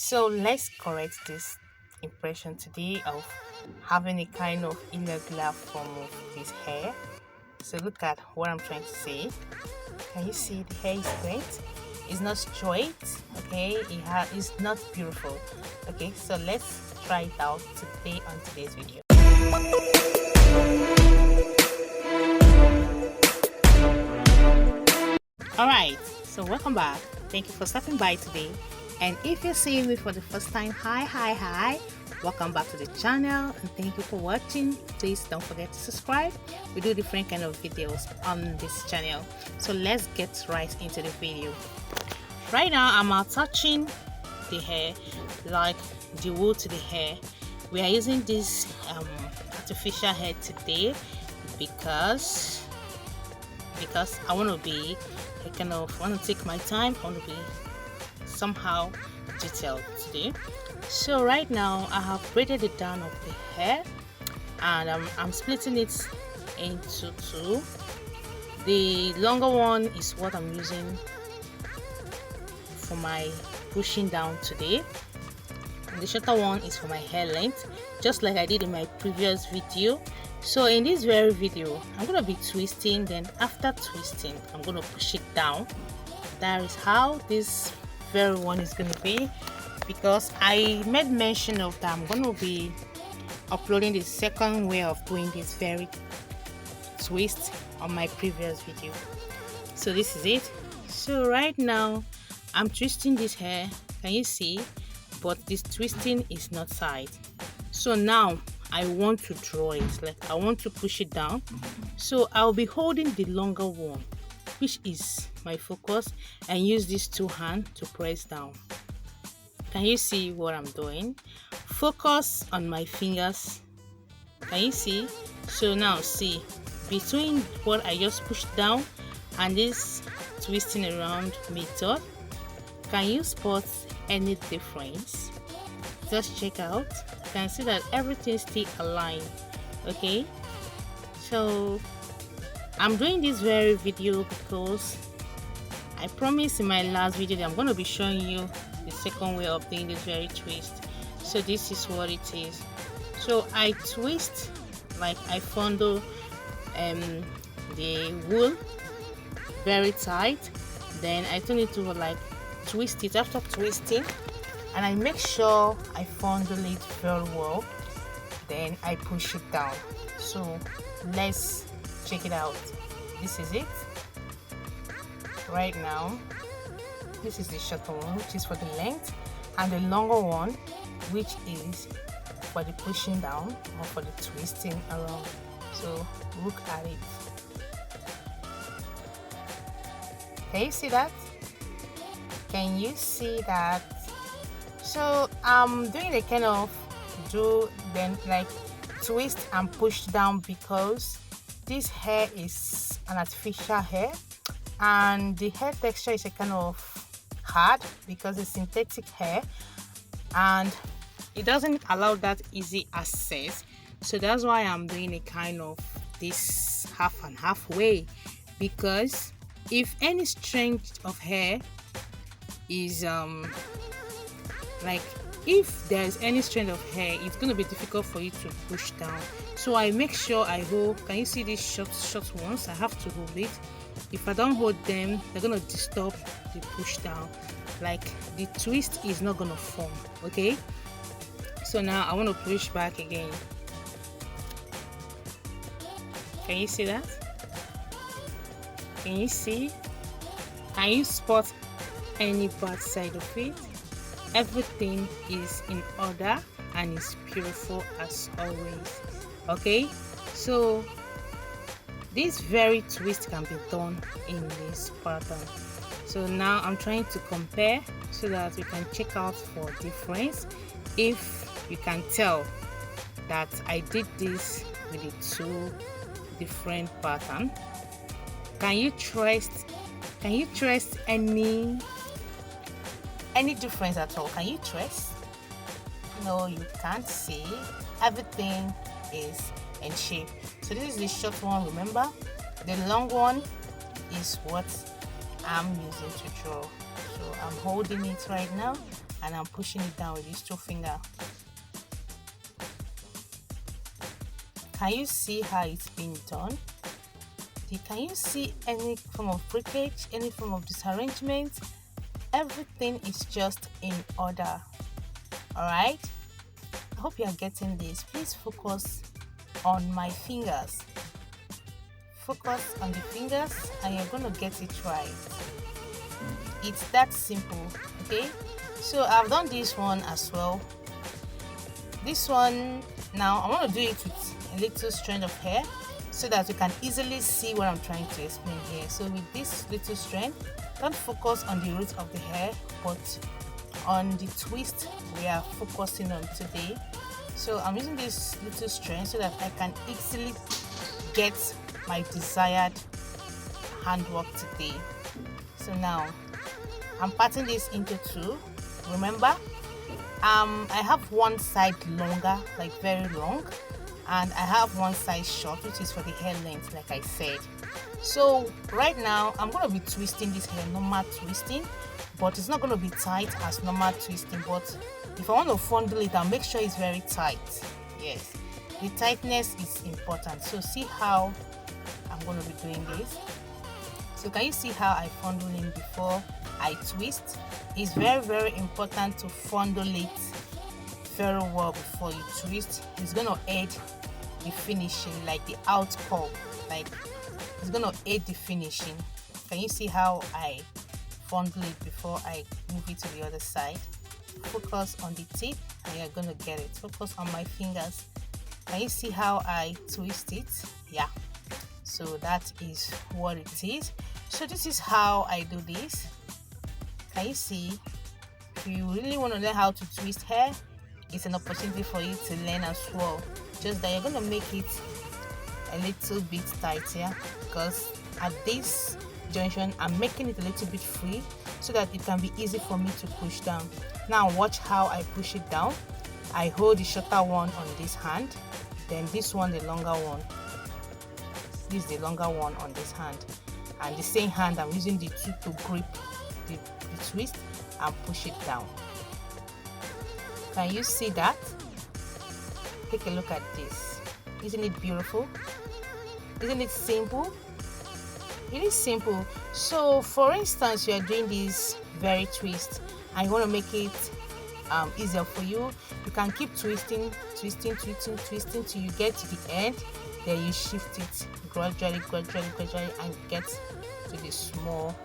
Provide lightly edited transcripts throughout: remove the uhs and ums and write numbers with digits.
So let's correct this impression today of having a kind of irregular form of this hair. So look at what I'm trying to say. Can you see the hair is great? It's not straight, okay? It's not beautiful. Okay, so let's try it out today on today's video. Alright, so welcome back. Thank you for stopping by today. And if you're seeing me for the first time, hi, welcome back to the channel and thank you for watching. Please don't forget to subscribe. We do different kind of videos on this channel, so let's get right into the video. Right now I'm attaching the hair, like the wool to the hair. We are using this artificial hair today because I want to be want to take my time. I want to be somehow detailed today. So right now I have braided it down of the hair, and I'm splitting it into two. The longer one is what I'm using for my pushing down today, and the shorter one is for my hair length, just like I did in my previous video. So in this very video I'm going to be twisting, then after twisting I'm going to push it down. That is how this very one is going to be, because I made mention of that I'm going to be uploading the second way of doing this very twist on my previous video. So this is it. So right now I'm twisting this hair, can you see? But this twisting is not side. So now I want to draw it, like I want to push it down. So I'll be holding the longer one, which is my focus, and use these two hands to press down. Can you see what I'm doing? Focus on my fingers. Can you see? So now see, between what I just pushed down and this twisting around method, can you spot any difference? Just check out. You can see that everything still aligned. Okay, so I'm doing this very video because I promised in my last video that I'm going to be showing you the second way of doing this very twist. So this is what it is. So I twist, like I fondle the wool very tight, then I turn it to like twist it. After twisting, and I make sure I fondle it very well, then I push it down. So let's check it out. This is it. Right now this is the shorter one, which is for the length, and the longer one, which is for the pushing down or for the twisting around. So look at it. Can you see that? Can you see that? So I'm doing a kind of like twist and push down because this hair is an artificial hair, and the hair texture is a kind of hard because it's synthetic hair, and it doesn't allow that easy access. So that's why I'm doing a kind of this half and half way, because if any strength of hair is like if there's any strand of hair, it's going to be difficult for you to push down. So I make sure I hold. Can you see these short ones? I have to hold it. If I don't hold them, they're going to disturb the push down, like the twist is not going to form. Okay, so now I want to push back again. Can you see that? Can you see? Can you spot any bad side of it? Everything is in order and is beautiful as always. Okay, so this very twist can be done in this pattern. So now I'm trying to compare so that you can check out for difference. If you can tell that I did this with the two different pattern, can you trace any difference at all? Can you trace? No, you can't see. Everything is in shape. So this is the short one, remember? The long one is what I'm using to draw. So I'm holding it right now and I'm pushing it down with this two finger. Can you see how it's being done? Can you see any form of breakage, any form of disarrangement? Everything is just in order. Alright, I hope you are getting this. Please focus on my fingers. Focus on the fingers and you're going to get it right. It's that simple. Okay, so I've done this one as well. This one now I want to do it with a little strand of hair so that you can easily see what I'm trying to explain here. So with this little strand, don't focus on the root of the hair but on the twist we are focusing on today. So I'm using this little strand so that I can easily get my desired handwork today. So now I'm parting this into two. Remember, I have one side longer, like very long, and I have one side short, which is for the hair length, like I said. So right now I'm going to be twisting this hair, normal twisting, but it's not going to be tight as normal twisting. But if I want to fondle it, I'll make sure it's very tight. Yes, the tightness is important. So see how I'm going to be doing this. So can you see how I fondle in before I twist? It's very important to fondle it very well before you twist. It's going to aid the finishing, like the outcome, like it's going to aid the finishing. Can you see how I fondle it before I move it to the other side? Focus on the tip and you're going to get it. Focus on my fingers. Can you see how I twist it? Yeah, so that is what it is. So this is how I do this. Can you see? If you really want to learn how to twist hair, it's an opportunity for you to learn as well. Just that you're going to make it a little bit tighter, because at this junction I'm making it a little bit free so that it can be easy for me to push down. Now watch how I push it down. I hold the shorter one on this hand, then this one the longer one. This is the longer one on this hand, and the same hand I'm using the two to grip the twist and push it down. Can you see that? Take a look at this. Isn't it beautiful? Isn't it simple? It is simple. So for instance, you are doing this very twist and you want to make it easier for you, you can keep twisting till you get to the end. Then you shift it gradually and get to the small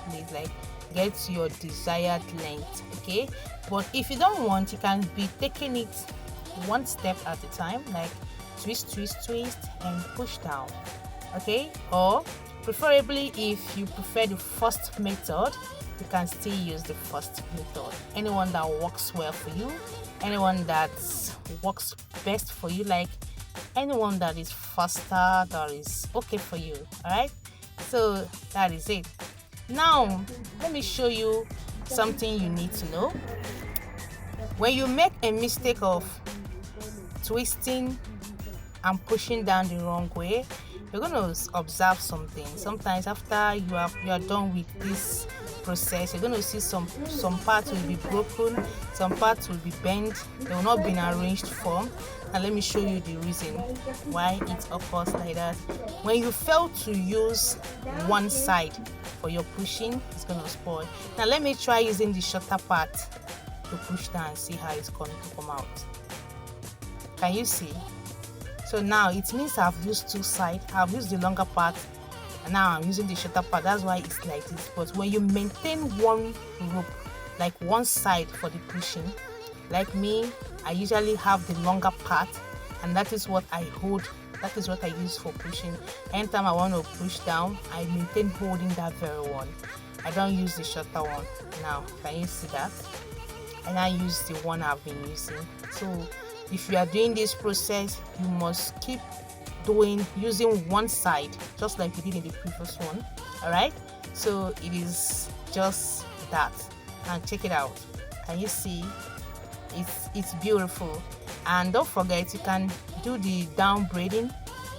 place, like get to your desired length. Okay, but if you don't want, you can be taking it one step at a time, like twist and push down. Okay, or preferably if you prefer the first method, you can still use the first method. Anyone that works well for you, anyone that works best for you, like anyone that is faster, that is okay for you. All right, so that is it. Now let me show you something you need to know. When you make a mistake of twisting and pushing down the wrong way, you're going to observe something. Sometimes after you are done with this process, you're going to see some parts will be broken, some parts will be bent, they will not be in arranged form. And let me show you the reason why it occurs like that. When you fail to use one side for your pushing, it's going to spoil. Now let me try using the shorter part to push down and see how it's going to come out. Can you see? So now it means I've used two sides. I've used the longer part and now I'm using the shorter part. That's why it's like this. But when you maintain one rope, like one side for the pushing, like me, I usually have the longer part and that is what I hold. That is what I use for pushing. Anytime I want to push down, I maintain holding that very one. I don't use the shorter one. Now can you see that? And I use the one I've been using. So if you are doing this process, you must keep using one side, just like we did in the previous one. All right, so it is just that. And check it out. Can you see? It's beautiful. And don't forget, you can do the down braiding.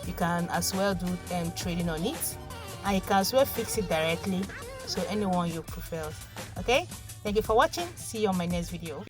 You can as well do trading on it, and you can as well fix it directly. So anyone you prefer. Okay, Thank you for watching. See you on my next video.